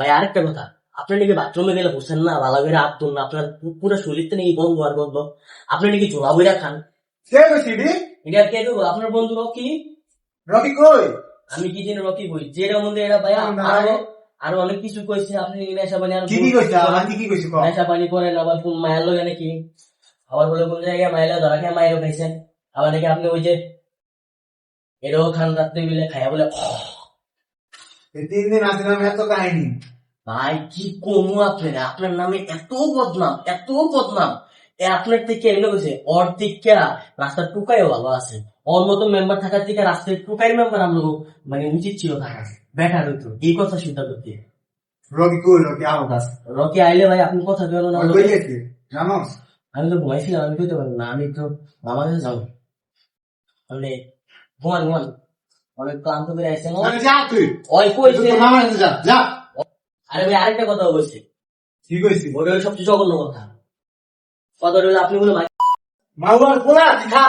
ভাই আরেকটা কথা, আপনি নাকি বাথরুমে গেলে বসেন না, ভালো করে হাত তুন না, আপনার পুরো শরীরতে নাকি গন্ধ আর গন্ধ, আপনি নাকি ঝোলা বইরা খান। কে কইছি রে? এটা কে দেবো? আপনার বন্ধু রকি। রকি কই? আমি কি দিন রকি বই যেটা মধ্যে এরা ভাই না, আরো আরো অনেক কিছু কইছে, আপনি নাকি নেশা পানি আর কি কি কইছে? আমার কি কি কইছে ক? নেশা পানি করেন, আবার কোন মায়ের লোক নাকি, আবার বলে কোন জায়গায় মায়েরা ধরা খেয়ে মায়েরও খাইছেন, আবার নাকি আপনি ওই যে এটাও খান রাত্রে মিলে খাইয়া বলে এই 3 দিন আসলাম এত কাহিনী। ভাই কি কমু আপনার, আপনার নামে এত বদনাম, এত বদনাম। আপনার থেকে এগুলো বলছে ওর থেকে রাস্তার টুকাইও ভালো আছে, ওর মতো মেম্বার থাকার থেকে রাস্তার টুকাই মেম্বার আমরা মানে উচিত ছিল থাকা, বেটার হইতো এই কথা চিন্তা করতে। রকি কই? রকি আমার কাছে রকি আইলে ভাই আপনি কথা বলো না। কই গেছে জানোস? আমি তো ঘুমাইছিলাম, আমি কইতে পারবো না, আমি তো আমার কাছে যাবো, মানে ঘুমান ঘুমান, অনেক ক্লান্ত করে আসছে। যা তুই ওই কইছে তোর মামার কাছে যা যা। আরে ভাই আরেকটা কথা বলছি, কি কইছি? ওটা হলো সবচেয়ে জঘন্য কথা। কথা হলো আপনি বলে মাওয়ার পোলা খা